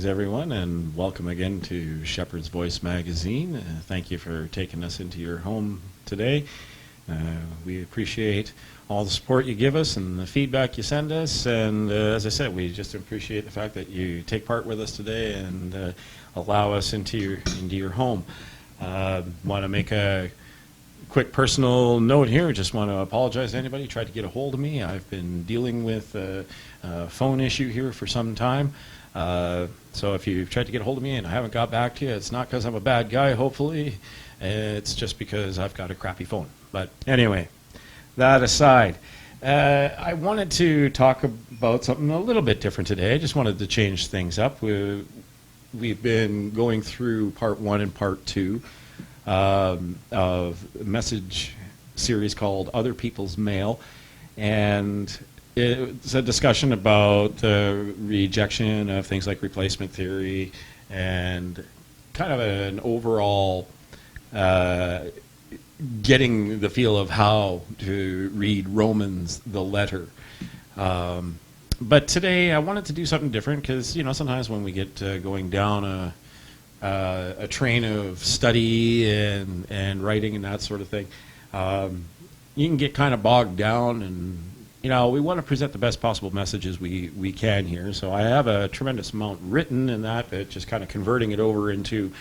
Greetings, everyone, and welcome again to Shepherd's Voice magazine. Thank you for taking us into your home today. We appreciate all the support you give us and the feedback you send us. And as I said, we just appreciate the fact that you take part with us today and allow us into your home. Want to make a quick personal note here. Just want to apologize to anybody who tried to get a hold of me. I've been dealing with a phone issue here for some time. So if you've tried to get a hold of me and I haven't got back to you, it's not because I'm a bad guy, hopefully. It's just because I've got a crappy phone. But anyway, that aside, I wanted to talk about something a little bit different today. I just wanted to change things up. We've been going through part 1 and part 2 of a message series called Other People's Mail, and it's a discussion about the rejection of things like replacement theory and kind of an overall getting the feel of how to read Romans, the letter. But today I wanted to do something different because, you know, sometimes when we get going down a train of study and writing and that sort of thing, you can get kind of bogged down, and you know, we want to present the best possible messages we can here. So I have a tremendous amount written in that, but just kind of converting it over into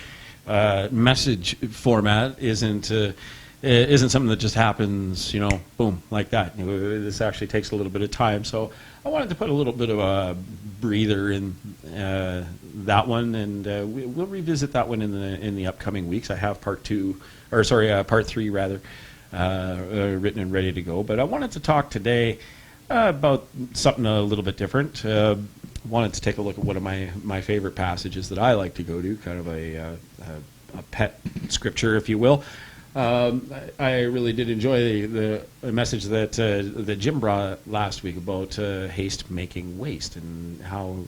message format isn't something that just happens, you know, boom, like that. This actually takes a little bit of time. So I wanted to put a little bit of a breather in that one, and we'll revisit that one in the upcoming weeks. I have part 3 rather, written and ready to go. But I wanted to talk today about something a little bit different. Wanted to take a look at one of my favorite passages that I like to go to, kind of a pet scripture, if you will. I really did enjoy the message that Jim brought last week about haste making waste, and how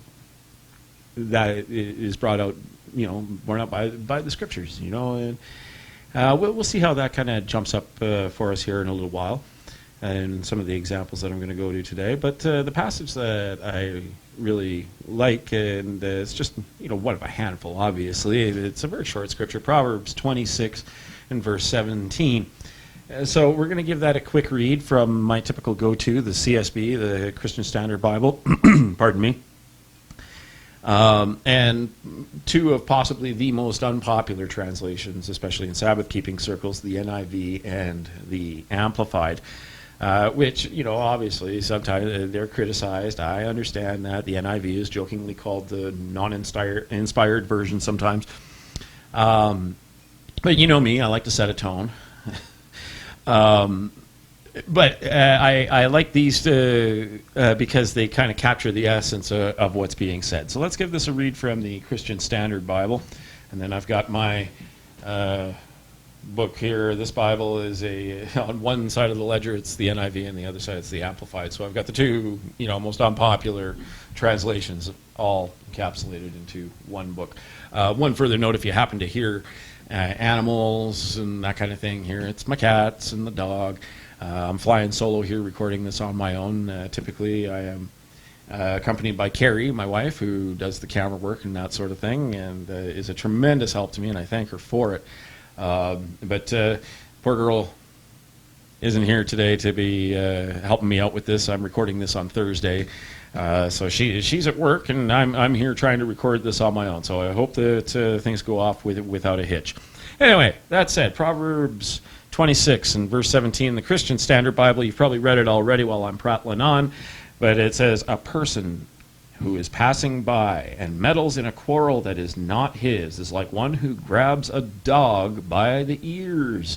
that is brought out, you know, borne out by the scriptures, you know. And we'll see how that kind of jumps up for us here in a little while, and some of the examples that I'm going to go to today. But the passage that I really like, and it's just, you know, one of a handful, obviously. It's a very short scripture, Proverbs 26 and verse 17. So we're going to give that a quick read from my typical go-to, the CSB, the Christian Standard Bible, pardon me. And two of possibly the most unpopular translations, especially in Sabbath-keeping circles, the NIV and the Amplified, which, you know, obviously sometimes they're criticized. I understand that. The NIV is jokingly called the non-inspired version sometimes. But you know me, I like to set a tone. But I like these because they kind of capture the essence of what's being said. So let's give this a read from the Christian Standard Bible. And then I've got my book here. This Bible is on one side of the ledger it's the NIV, and the other side it's the Amplified. So I've got the two, you know, most unpopular translations all encapsulated into one book. One further note, if you happen to hear animals and that kind of thing here, it's my cats and the dog. I'm flying solo here, recording this on my own. Typically I am accompanied by Carrie, my wife, who does the camera work and that sort of thing, and is a tremendous help to me, and I thank her for it. But poor girl isn't here today to be helping me out with this. I'm recording this on Thursday. So she's at work, and I'm here trying to record this on my own. So I hope that things go off without a hitch. Anyway, that said, Proverbs 26 and verse 17, the Christian Standard Bible. You've probably read it already while I'm prattling on, but it says, "A person who is passing by and meddles in a quarrel that is not his is like one who grabs a dog by the ears."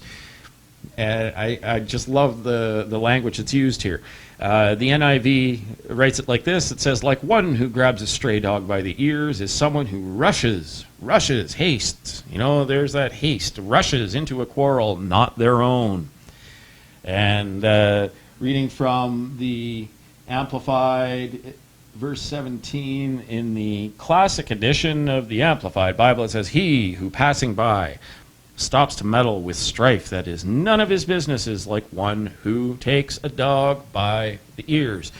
And I just love the language that's used here. The NIV writes it like this. It says, "Like one who grabs a stray dog by the ears is someone who rushes, haste." You know, there's that haste, rushes into a quarrel not their own. And reading from the Amplified, verse 17, in the classic edition of the Amplified Bible, it says, "He who passing by stops to meddle with strife that is none of his business is like one who takes a dog by the ears."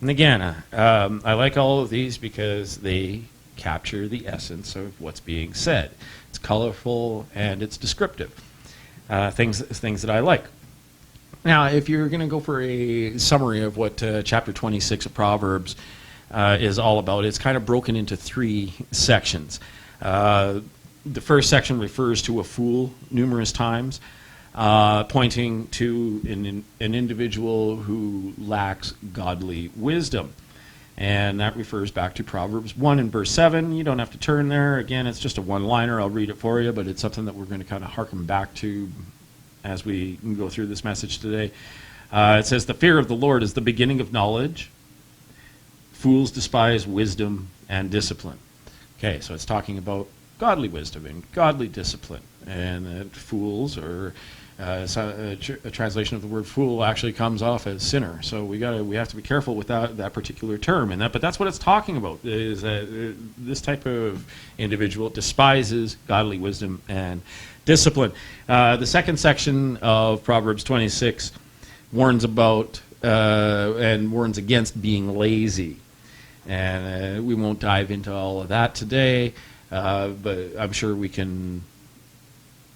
And again, I like all of these because they capture the essence of what's being said. It's colorful and it's descriptive. Things that I like. Now, if you're going to go for a summary of what chapter 26 of Proverbs is all about, it's kind of broken into 3 sections. The first section refers to a fool numerous times, pointing to an individual who lacks godly wisdom. And that refers back to Proverbs 1 and verse 7. You don't have to turn there. Again, it's just a one-liner. I'll read it for you, but it's something that we're going to kind of harken back to as we go through this message today. It says, "The fear of the Lord is the beginning of knowledge. Fools despise wisdom and discipline." Okay, so it's talking about godly wisdom and godly discipline. And that fools, or a translation of the word fool actually comes off as sinner. So we have to be careful with that particular term. But that's what it's talking about, is that this type of individual despises godly wisdom and discipline. The second section of Proverbs 26 warns about and warns against being lazy. And we won't dive into all of that today, but I'm sure we can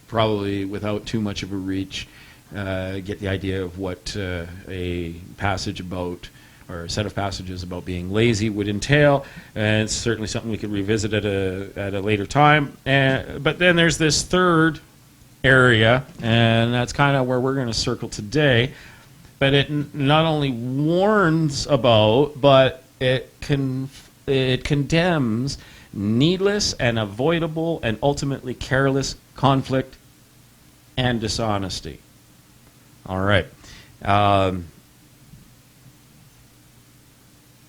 probably, without too much of a reach, get the idea of what a passage about, or a set of passages about being lazy would entail. And it's certainly something we could revisit at a later time. But then there's this third area, and that's kind of where we're going to circle today. But it not only warns about, but it condemns needless and avoidable and ultimately careless conflict and dishonesty. All right. And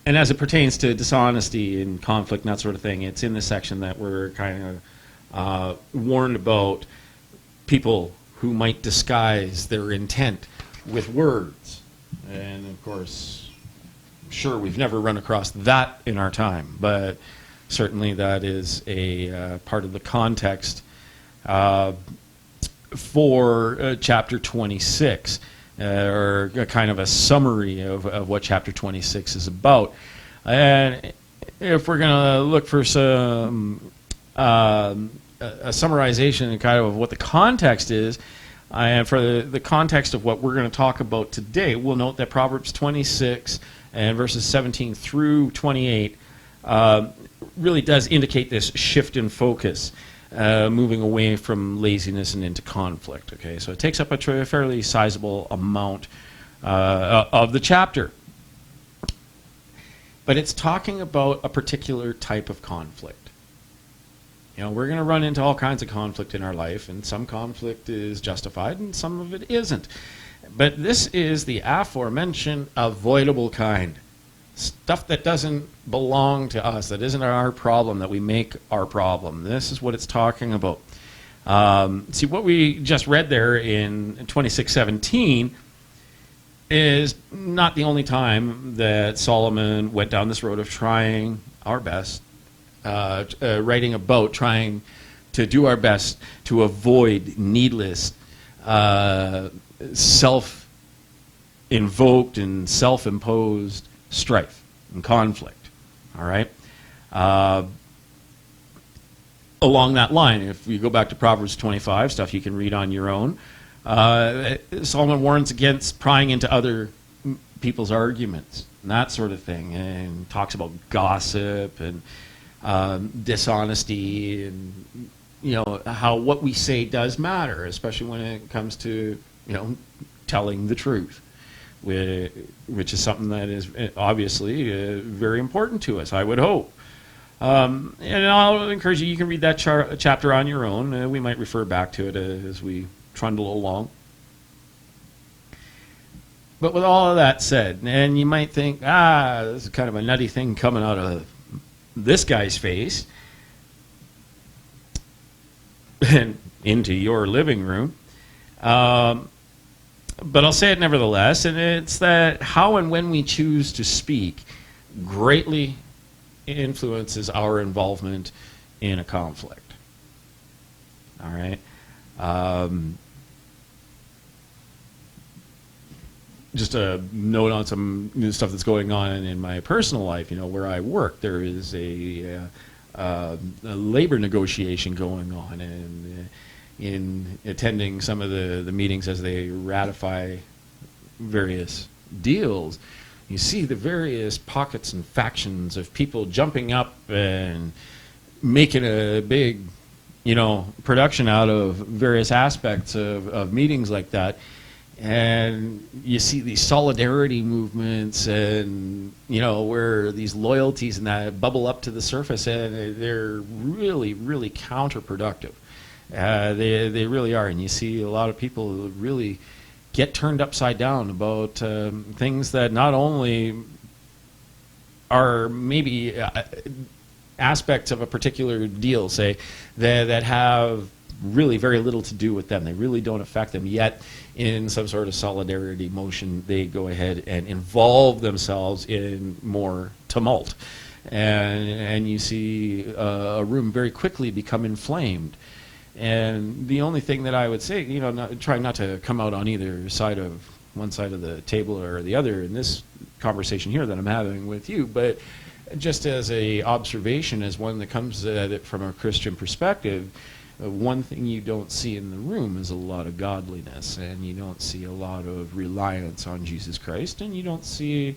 as it pertains to dishonesty and conflict and that sort of thing, it's in the section that we're kind of warned about people who might disguise their intent with words. And of course, sure, we've never run across that in our time, but certainly that is a part of the context for chapter 26, or a kind of a summary of what chapter 26 is about. And if we're going to look for some a summarization and kind of what the context is, and for the context of what we're going to talk about today, we'll note that Proverbs 26 and verses 17 through 28 really does indicate this shift in focus, moving away from laziness and into conflict. Okay, so it takes up a fairly sizable amount of the chapter. But it's talking about a particular type of conflict. You know, we're going to run into all kinds of conflict in our life, and some conflict is justified and some of it isn't. But this is the aforementioned avoidable kind. Stuff that doesn't belong to us, that isn't our problem, that we make our problem. This is what it's talking about. See, what we just read there in 26:17 is not the only time that Solomon went down this road of trying our best, writing about trying to do our best to avoid needless, self-invoked and self-imposed strife and conflict. All right? Along that line, if you go back to Proverbs 25, stuff you can read on your own, Solomon warns against prying into other people's arguments and that sort of thing, and talks about gossip and dishonesty, and how what we say does matter, especially when it comes to telling the truth, which is something that is obviously very important to us, I would hope. And I'll encourage you, you can read that chapter on your own. We might refer back to it as we trundle along. But with all of that said, and you might think, this is kind of a nutty thing coming out of this guy's face and into your living room. But I'll say it nevertheless, and it's that how and when we choose to speak greatly influences our involvement in a conflict. All right? Just a note on some new stuff that's going on in my personal life, where I work. There is a a labor negotiation going on, and in attending some of the meetings as they ratify various deals, you see the various pockets and factions of people jumping up and making a big, production out of various aspects of meetings like that. And you see these solidarity movements and, where these loyalties and that bubble up to the surface, and they're really, really counterproductive. They really are. And you see a lot of people who really get turned upside down about things that not only are maybe aspects of a particular deal, say, that have really very little to do with them. They really don't affect them, yet in some sort of solidarity motion, they go ahead and involve themselves in more tumult. And you see a room very quickly become inflamed. And the only thing that I would say, trying not to come out on either side of one side of the table or the other in this conversation here that I'm having with you, but just as a observation, as one that comes at it from a Christian perspective, one thing you don't see in the room is a lot of godliness, and you don't see a lot of reliance on Jesus Christ, and you don't see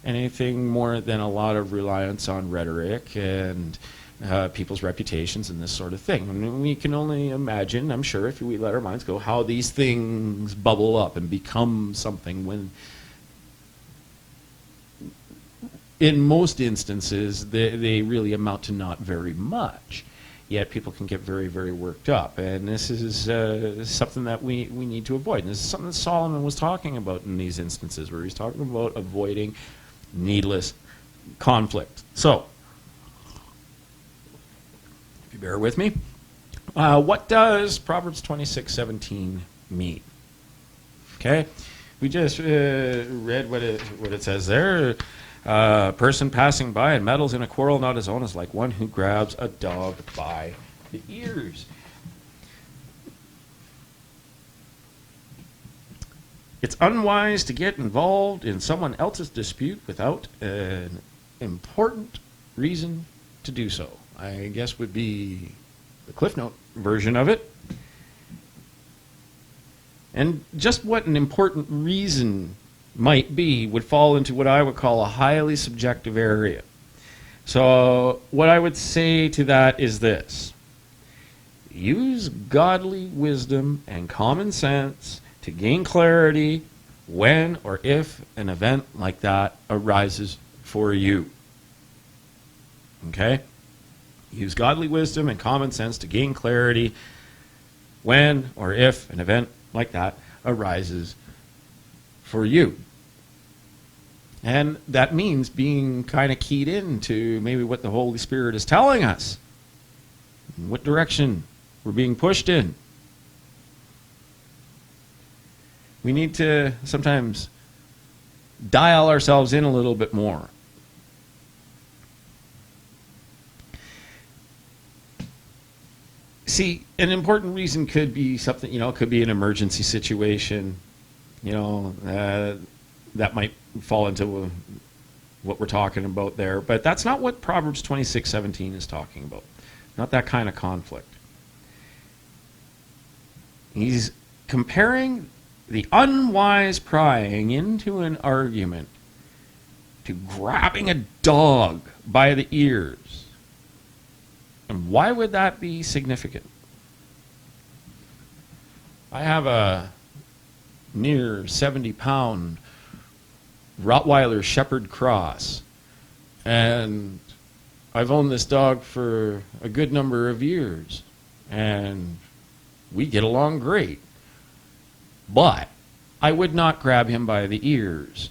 anything more than a lot of reliance on rhetoric and people's reputations and this sort of thing. I mean, we can only imagine, I'm sure, if we let our minds go, how these things bubble up and become something when, in most instances, they really amount to not very much. Yet people can get very, very worked up. And this is something that we need to avoid. And this is something that Solomon was talking about in these instances, where he's talking about avoiding needless conflict. So, if you bear with me, what does Proverbs 26:17 mean? Okay, we just read what it says there. A person passing by and meddles in a quarrel not his own is like one who grabs a dog by the ears. It's unwise to get involved in someone else's dispute without an important reason to do so. I guess would be the Cliff Note version of it. And just what an important reason might be would fall into what I would call a highly subjective area. So what I would say to that is this: use godly wisdom and common sense to gain clarity when or if an event like that arises for you. Okay? Use godly wisdom and common sense to gain clarity when or if an event like that arises for you. And that means being kind of keyed into maybe what the Holy Spirit is telling us, what direction we're being pushed in. We need to sometimes dial ourselves in a little bit more. See, an important reason could be something, it could be an emergency situation, that might fall into what we're talking about there. But that's not what Proverbs 26:17 is talking about. Not that kind of conflict. He's comparing the unwise prying into an argument to grabbing a dog by the ears. And why would that be significant? I have a near 70-pound Rottweiler Shepherd Cross, and I've owned this dog for a good number of years, and we get along great. But I would not grab him by the ears.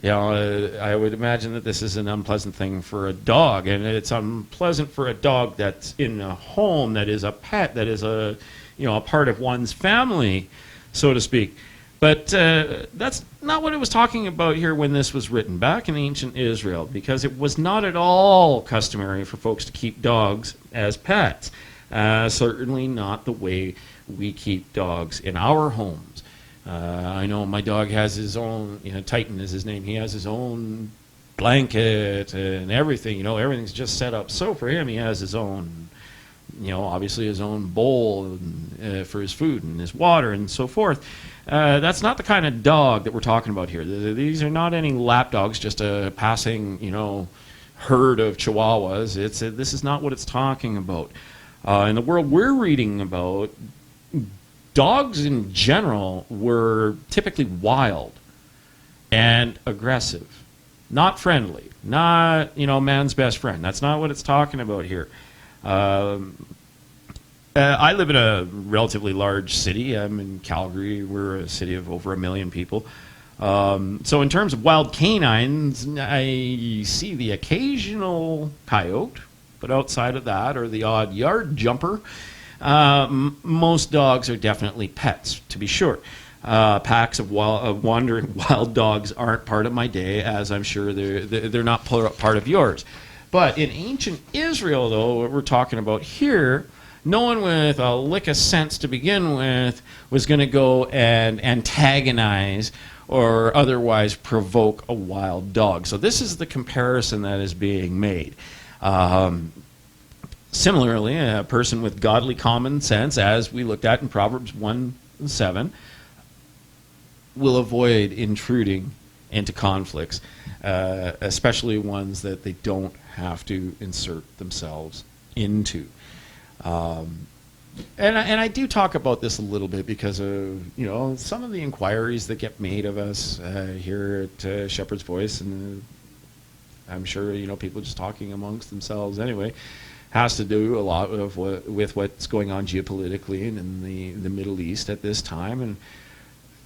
I would imagine that this is an unpleasant thing for a dog, and it's unpleasant for a dog that's in a home, that is a pet, that is a part of one's family, so to speak. But that's not what it was talking about here when this was written back in ancient Israel, because it was not at all customary for folks to keep dogs as pets. Certainly not the way we keep dogs in our homes. I know my dog has his own, Titan is his name. He has his own blanket and everything. Everything's just set up. So for him, he has his own, obviously his own bowl for his food and his water and so forth. That's not the kind of dog that we're talking about here. These are not any lap dogs, just a passing, herd of chihuahuas. This is not what it's talking about. In the world we're reading about, dogs in general were typically wild and aggressive, not friendly, not, man's best friend. That's not what it's talking about here. I live in a relatively large city. I'm in Calgary. We're a city of over 1 million people. So in terms of wild canines, I see the occasional coyote, but outside of that, or the odd yard jumper, most dogs are definitely pets, to be sure. Packs of wandering wild dogs aren't part of my day, as I'm sure they're not part of yours. But in ancient Israel, though, what we're talking about here, no one with a lick of sense to begin with was going to go and antagonize or otherwise provoke a wild dog. So this is the comparison that is being made. Similarly, a person with godly common sense, as we looked at in Proverbs 1:7, will avoid intruding into conflicts, especially ones that they don't have to insert themselves into. And I do talk about this a little bit because of some of the inquiries that get made of us here at Shepherd's Voice, and I'm sure people just talking amongst themselves anyway, has to do a lot with what's going on geopolitically and in the Middle East at this time, and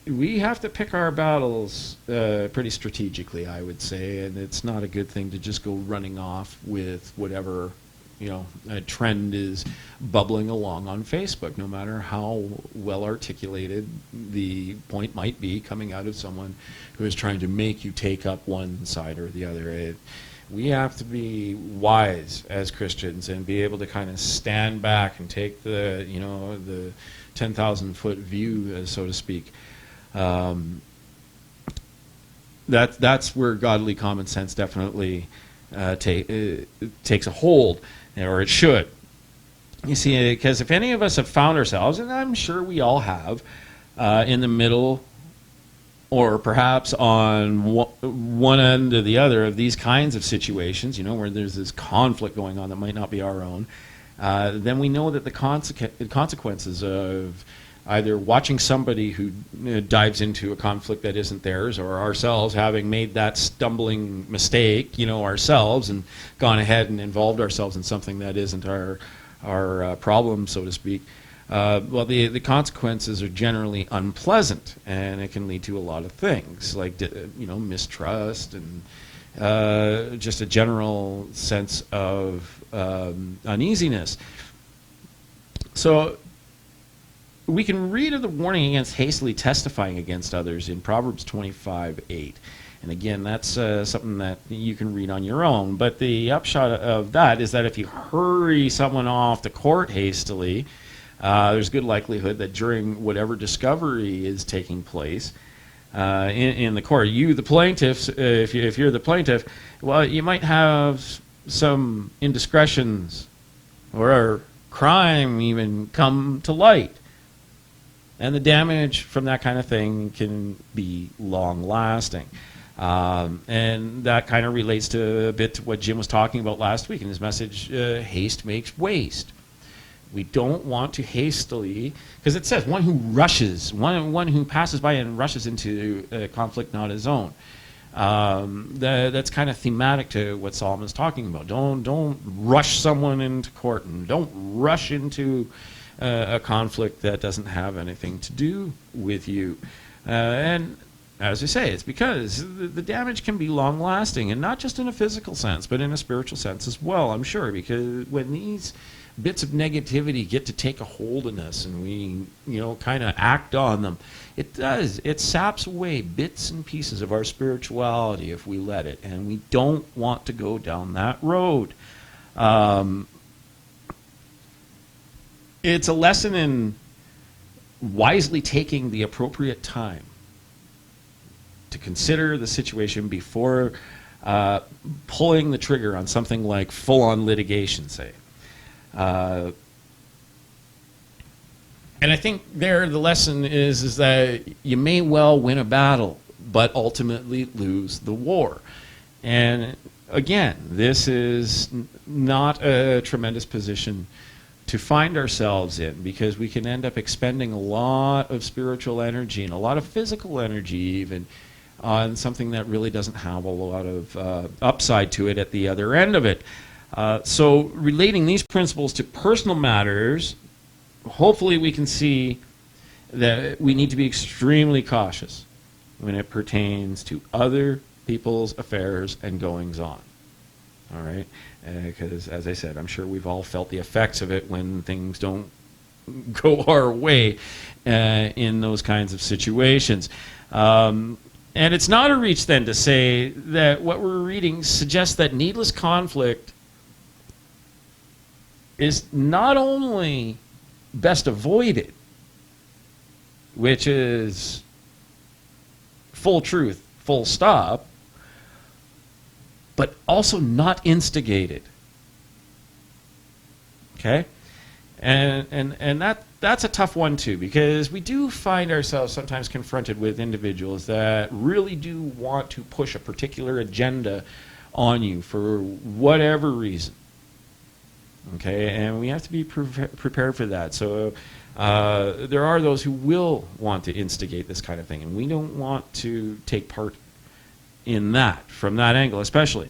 we have to pick our battles pretty strategically, I would say, and it's not a good thing to just go running off with whatever a trend is bubbling along on Facebook, no matter how well articulated the point might be coming out of someone who is trying to make you take up one side or the other. We have to be wise as Christians and be able to kind of stand back and take the 10,000-foot view, so to speak. That's where godly common sense definitely takes a hold, or it should. You see, because if any of us have found ourselves, and I'm sure we all have, in the middle or perhaps on one end or the other of these kinds of situations, where there's this conflict going on that might not be our own, then we know that the consequences of either watching somebody who dives into a conflict that isn't theirs, or ourselves having made that stumbling mistake, ourselves, and gone ahead and involved ourselves in something that isn't our problem, so to speak. Well, the consequences are generally unpleasant, and it can lead to a lot of things, like mistrust and just a general sense of uneasiness. So we can read of the warning against hastily testifying against others in Proverbs 25:8. And again, that's something that you can read on your own. But the upshot of that is that if you hurry someone off to court hastily, there's good likelihood that during whatever discovery is taking place in the court, you, the plaintiff, if you're the plaintiff, well, you might have some indiscretions or crime even come to light. And the damage from that kind of thing can be long-lasting. And that kind of relates to a bit to what Jim was talking about last week in his message, haste makes waste. We don't want to hastily, because it says one who rushes, one who passes by and rushes into a conflict not his own. That's kind of thematic to what Solomon's talking about. Don't rush someone into court, and don't rush into a conflict that doesn't have anything to do with you. And as I say, it's because the damage can be long-lasting, and not just in a physical sense, but in a spiritual sense as well, I'm sure, because when these bits of negativity get to take a hold in us and we, kind of act on them, it saps away bits and pieces of our spirituality if we let it, and we don't want to go down that road. It's a lesson in wisely taking the appropriate time to consider the situation before pulling the trigger on something like full-on litigation, say. And I think there the lesson is that you may well win a battle, but ultimately lose the war. And again, this is not a tremendous position to find ourselves in, because we can end up expending a lot of spiritual energy and a lot of physical energy even on something that really doesn't have a lot of upside to it at the other end of it. So relating these principles to personal matters, hopefully we can see that we need to be extremely cautious when it pertains to other people's affairs and goings on. All right? Because, as I said, I'm sure we've all felt the effects of it when things don't go our way in those kinds of situations. And it's not a reach, then, to say that what we're reading suggests that needless conflict is not only best avoided, which is full truth, full stop, but also not instigated. Okay? And that's a tough one too, because we do find ourselves sometimes confronted with individuals that really do want to push a particular agenda on you for whatever reason. Okay? And we have to be prepared for that. So there are those who will want to instigate this kind of thing, and we don't want to take part in that, from that angle especially.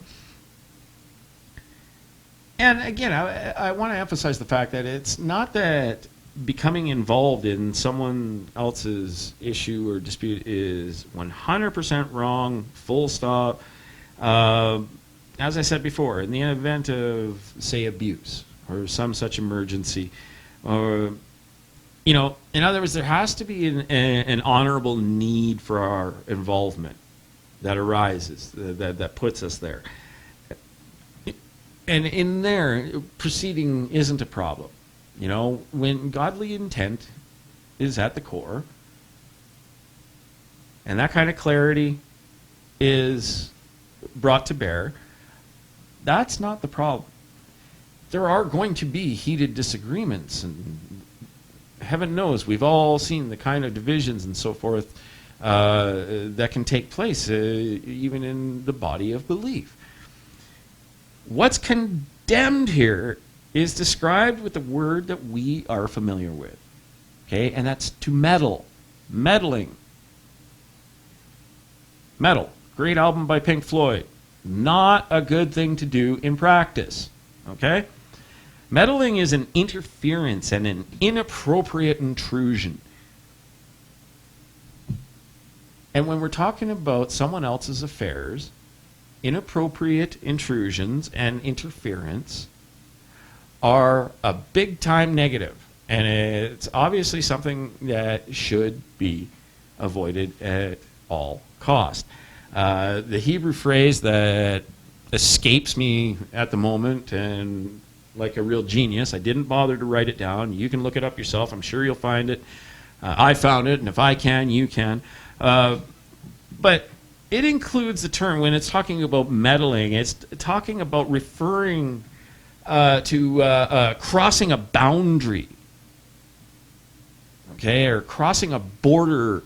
And again, I want to emphasize the fact that it's not that becoming involved in someone else's issue or dispute is 100% wrong, full stop. As I said before, in the event of, say, abuse or some such emergency, or, you know, in other words, there has to be an honorable need for our involvement that arises, that puts us there. And in there, proceeding isn't a problem. You know, when godly intent is at the core, and that kind of clarity is brought to bear, that's not the problem. There are going to be heated disagreements, and heaven knows we've all seen the kind of divisions and so forth that can take place even in the body of belief. What's condemned here is described with the word that we are familiar with, okay, and that's to meddle, meddling. Meddle, great album by Pink Floyd, not a good thing to do in practice, okay? Meddling is an interference and an inappropriate intrusion. And when we're talking about someone else's affairs, inappropriate intrusions and interference are a big-time negative. And it's obviously something that should be avoided at all cost. The Hebrew phrase that escapes me at the moment, and like a real genius, I didn't bother to write it down. You can look it up yourself. I'm sure you'll find it. I found it, and if I can, you can. But it includes the term, when it's talking about meddling, it's talking about referring to crossing a boundary, okay, or crossing a border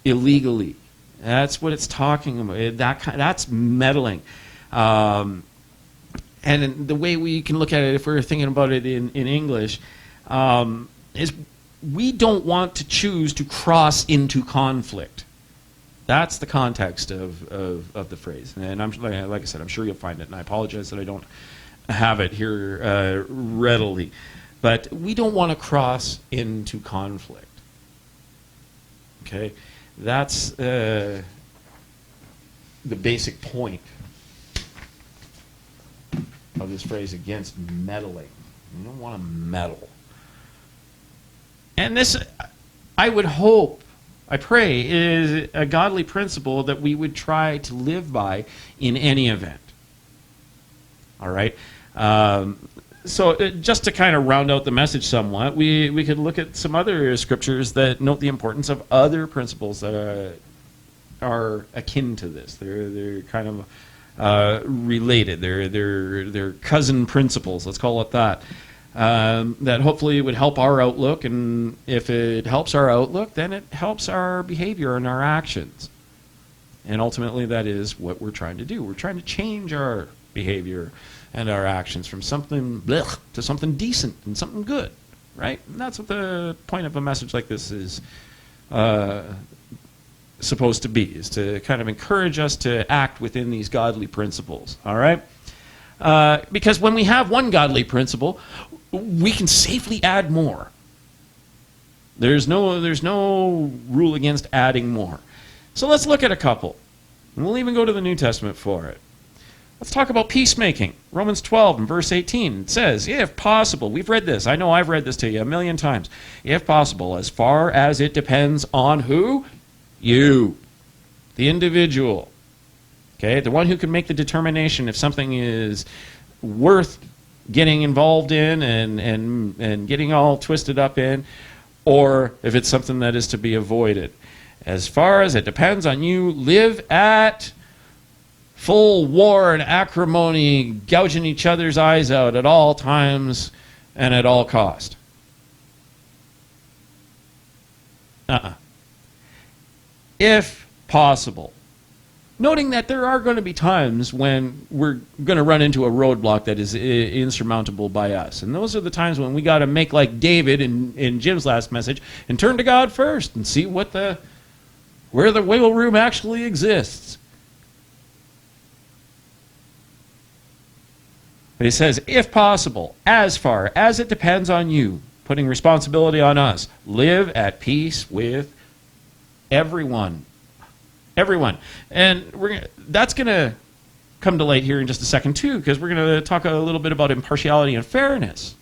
illegally. That's what it's talking about. That's meddling. And the way we can look at it, if we're thinking about it in English, is we don't want to choose to cross into conflict. That's the context of the phrase. And I'm, like I said, I'm sure you'll find it. And I apologize that I don't have it here readily. But we don't want to cross into conflict. Okay? That's the basic point of this phrase against meddling. You don't want to meddle. And this, I would hope, I pray, is a godly principle that we would try to live by in any event. All right? So just to kind of round out the message somewhat, we could look at some other scriptures that note the importance of other principles that are akin to this. They're kind of related. They're cousin principles, let's call it that. That hopefully would help our outlook, and if it helps our outlook, then it helps our behavior and our actions. And ultimately, that is what we're trying to do. We're trying to change our behavior and our actions from something blech to something decent and something good, right? And that's what the point of a message like this is supposed to be, is to kind of encourage us to act within these godly principles, all right? Because when we have one godly principle, we can safely add more. There's no rule against adding more. So let's look at a couple. And we'll even go to the New Testament for it. Let's talk about peacemaking. Romans 12 and verse 18. It says, if possible, we've read this. I know I've read this to you a million times. If possible, as far as it depends on who? You. The individual. Okay? The one who can make the determination if something is worth getting involved in and getting all twisted up in, or if it's something that is to be avoided. As far as it depends on you, live at full war and acrimony, gouging each other's eyes out at all times and at all cost. If possible. Noting that there are going to be times when we're going to run into a roadblock that is insurmountable by us. And those are the times when we got to make like David in Jim's last message and turn to God first and see where the wiggle room actually exists. But he says, if possible, as far as it depends on you, putting responsibility on us, live at peace with everyone. Everyone. And that's going to come to light here in just a second, too, because we're going to talk a little bit about impartiality and fairness.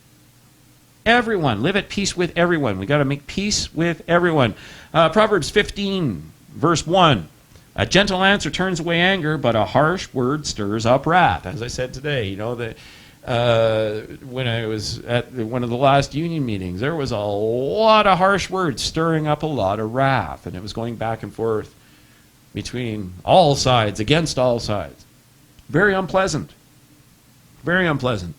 Everyone. Live at peace with everyone. We got to make peace with everyone. Proverbs 15, verse 1. A gentle answer turns away anger, but a harsh word stirs up wrath. As I said today, when I was at one of the last union meetings, there was a lot of harsh words stirring up a lot of wrath, and it was going back and forth between all sides, against all sides. Very unpleasant. Very unpleasant.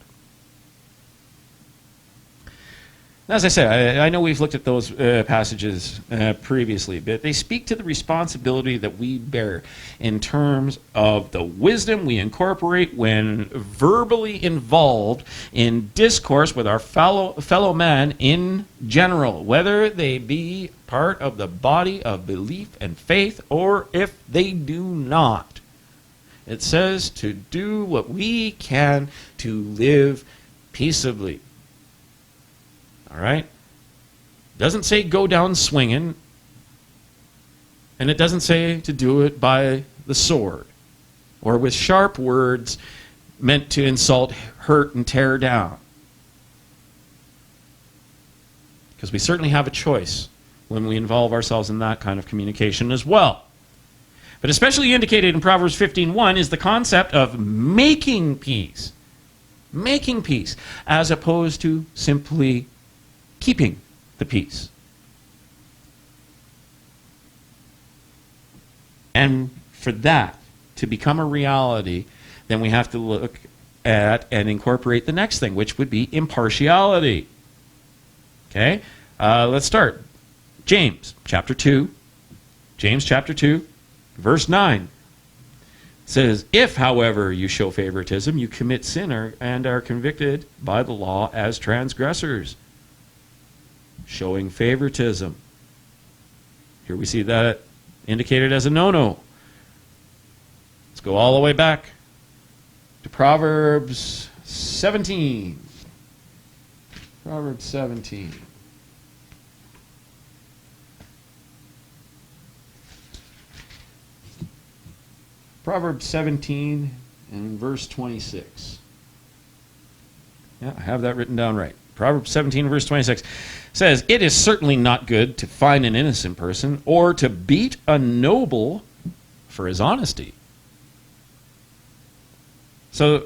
As I said, I know we've looked at those passages previously, but they speak to the responsibility that we bear in terms of the wisdom we incorporate when verbally involved in discourse with our fellow man in general, whether they be part of the body of belief and faith or if they do not. It says to do what we can to live peaceably. All right? Doesn't say go down swinging, and it doesn't say to do it by the sword or with sharp words meant to insult, hurt, and tear down. Because we certainly have a choice when we involve ourselves in that kind of communication as well. But especially indicated in Proverbs 15:1 is the concept of making peace. Making peace, as opposed to simply keeping the peace. And for that to become a reality, then we have to look at and incorporate the next thing, which would be impartiality. Okay? Let's start. James chapter 2. James chapter 2, verse 9. Says, if, however, you show favoritism, you commit sin and are convicted by the law as transgressors. Showing favoritism. Here we see that indicated as a no-no. Let's go all the way back to Proverbs 17. Proverbs 17. Proverbs 17 and verse 26. Yeah, I have that written down right. Proverbs 17 verse 26 says, it is certainly not good to fine an innocent person or to beat a noble for his honesty. So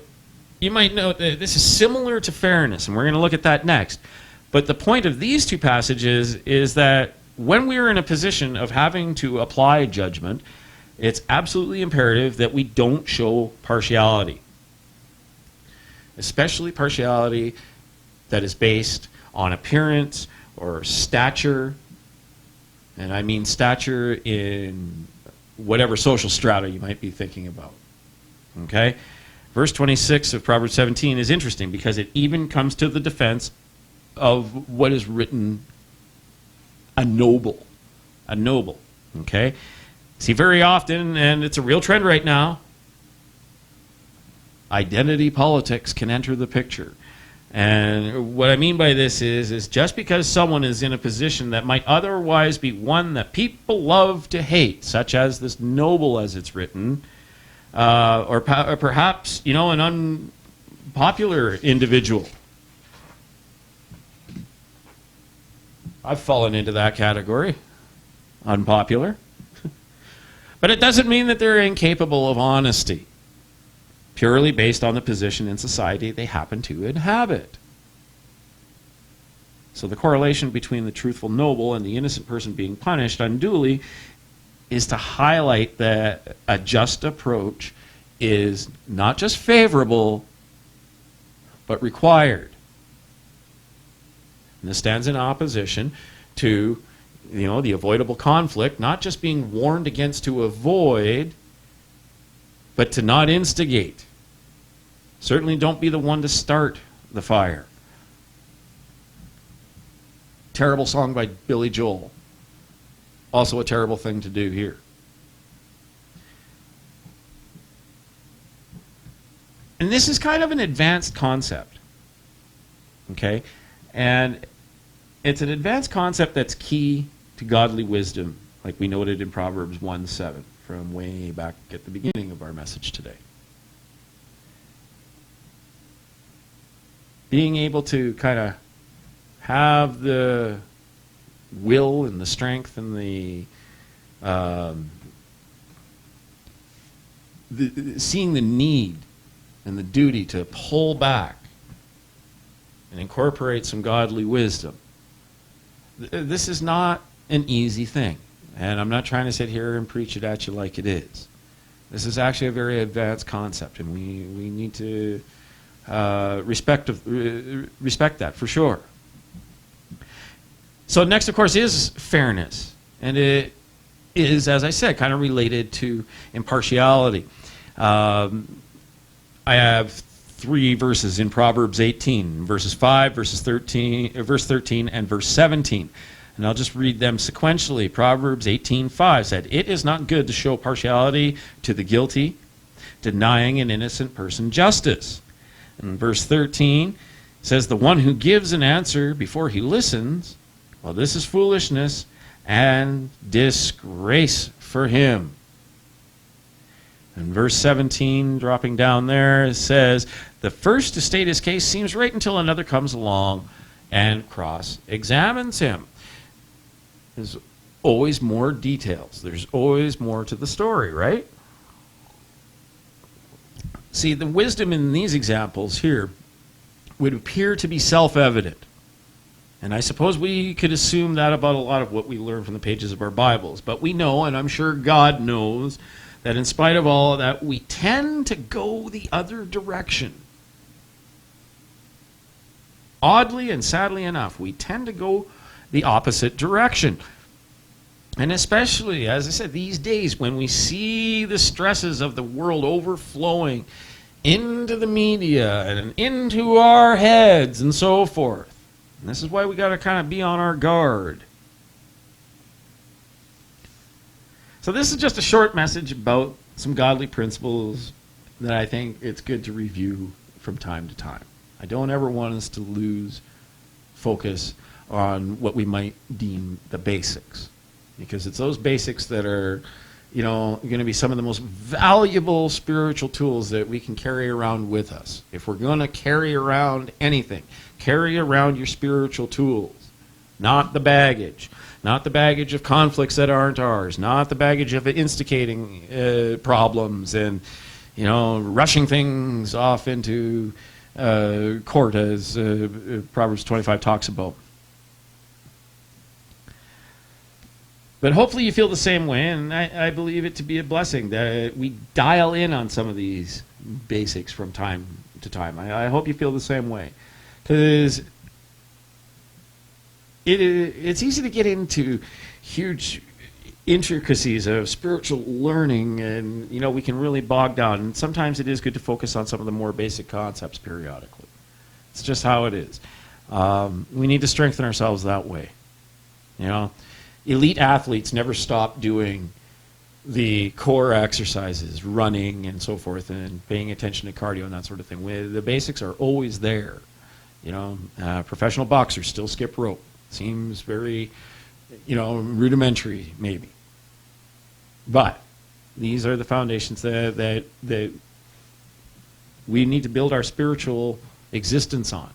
you might note that this is similar to fairness, and we're going to look at that next. But the point of these two passages is that when we are in a position of having to apply judgment, It's absolutely imperative that we don't show partiality, especially partiality that is based on appearance or stature, and I mean stature in whatever social strata you might be thinking about. Okay? Verse 26 of Proverbs 17 is interesting because it even comes to the defense of what is written a noble. A noble. Okay? See, very often, and it's a real trend right now, identity politics can enter the picture. And what I mean by this is just because someone is in a position that might otherwise be one that people love to hate, such as this noble as it's written, or perhaps, an unpopular individual. I've fallen into that category, unpopular. But it doesn't mean that they're incapable of honesty, purely based on the position in society they happen to inhabit. So the correlation between the truthful noble and the innocent person being punished unduly is to highlight that a just approach is not just favorable, but required. And this stands in opposition to, the avoidable conflict, not just being warned against to avoid, but to not instigate. Certainly don't be the one to start the fire. Terrible song by Billy Joel. Also a terrible thing to do here. And this is kind of an advanced concept. Okay? And it's an advanced concept that's key to godly wisdom, like we noted in Proverbs 1:7 from way back at the beginning of our message today. Being able to kind of have the will and the strength and the seeing the need and the duty to pull back and incorporate some godly wisdom. This is not an easy thing. And I'm not trying to sit here and preach it at you like it is. This is actually a very advanced concept, and we need to respect that for sure. So next, of course, is fairness. And it is, as I said, kind of related to impartiality. I have 3 verses in Proverbs 18, verses 5, verse 13, and verse 17. And I'll just read them sequentially. Proverbs 18:5 said, "It is not good to show partiality to the guilty, denying an innocent person justice." And verse 13 says, "The one who gives an answer before he listens, well, this is foolishness and disgrace for him." And verse 17, dropping down there, says, "The first to state his case seems right until another comes along and cross-examines him." There's always more details. There's always more to the story, right? See, the wisdom in these examples here would appear to be self-evident. And I suppose we could assume that about a lot of what we learn from the pages of our Bibles. But we know, and I'm sure God knows, that in spite of all of that, we tend to go the other direction. Oddly and sadly enough, we tend to go the opposite direction. And especially, as I said, these days when we see the stresses of the world overflowing into the media and into our heads and so forth. And this is why we got to kind of be on our guard. So this is just a short message about some godly principles that I think it's good to review from time to time. I don't ever want us to lose focus on what we might deem the basics, because it's those basics that are, going to be some of the most valuable spiritual tools that we can carry around with us. If we're going to carry around anything, carry around your spiritual tools, not the baggage. Not the baggage of conflicts that aren't ours. Not the baggage of instigating problems and, rushing things off into court, as Proverbs 25 talks about. But hopefully you feel the same way, and I believe it to be a blessing that we dial in on some of these basics from time to time. I hope you feel the same way. Because it's easy to get into huge intricacies of spiritual learning, and we can really bog down. And sometimes it is good to focus on some of the more basic concepts periodically. It's just how it is. We need to strengthen ourselves that way. Elite athletes never stop doing the core exercises, running and so forth, and paying attention to cardio and that sort of thing. The basics are always there. Professional boxers still skip rope. Seems very, rudimentary maybe. But these are the foundations that we need to build our spiritual existence on,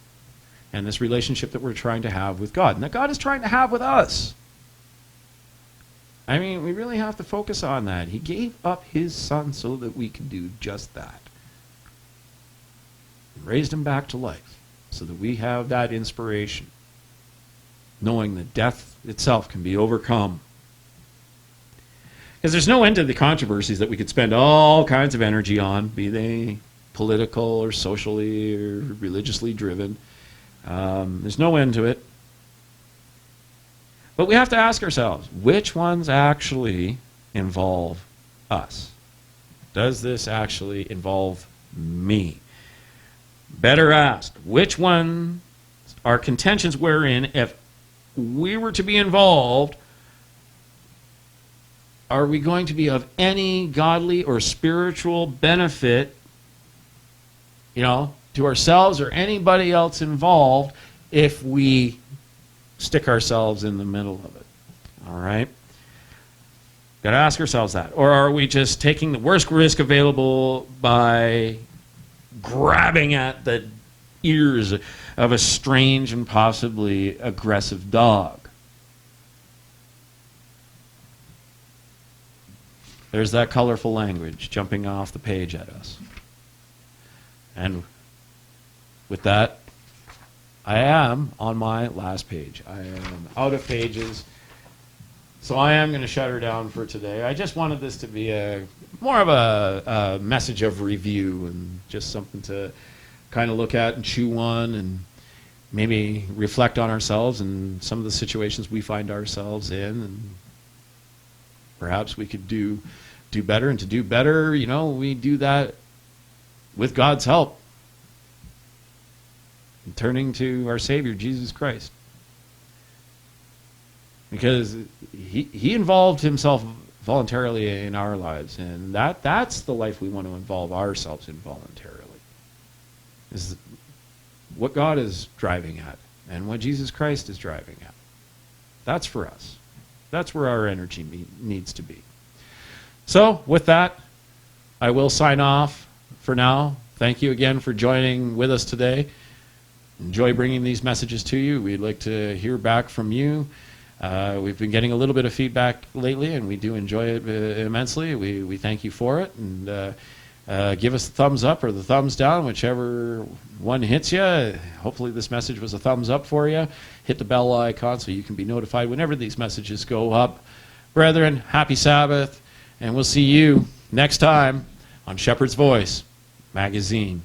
and this relationship that we're trying to have with God, and that God is trying to have with us. I mean, we really have to focus on that. He gave up his son so that we could do just that. He raised him back to life so that we have that inspiration, knowing that death itself can be overcome. Because there's no end to the controversies that we could spend all kinds of energy on, be they political or socially or religiously driven. There's no end to it. But we have to ask ourselves, which ones actually involve us? Does this actually involve me? Better asked, which ones are contentions wherein, if we were to be involved, are we going to be of any godly or spiritual benefit, to ourselves or anybody else involved if we stick ourselves in the middle of it? All right? Got to ask ourselves that. Or are we just taking the worst risk available by grabbing at the ears of a strange and possibly aggressive dog? There's that colorful language jumping off the page at us. And with that, I am on my last page. I am out of pages, so I am going to shut her down for today. I just wanted this to be more of a message of review and just something to kind of look at and chew on and maybe reflect on ourselves and some of the situations we find ourselves in, and perhaps we could do better. And to do better, we do that with God's help, and turning to our Savior, Jesus Christ. Because he involved himself voluntarily in our lives, and that's the life we want to involve ourselves in voluntarily. Is what God is driving at and what Jesus Christ is driving at. That's for us. That's where our energy needs to be. So, with that, I will sign off for now. Thank you again for joining with us today. Enjoy bringing these messages to you. We'd like to hear back from you. We've been getting a little bit of feedback lately, and we do enjoy it immensely. We thank you for it. And give us the thumbs up or the thumbs down, whichever one hits you. Hopefully this message was a thumbs up for you. Hit the bell icon so you can be notified whenever these messages go up. Brethren, happy Sabbath, and we'll see you next time on Shepherd's Voice Magazine.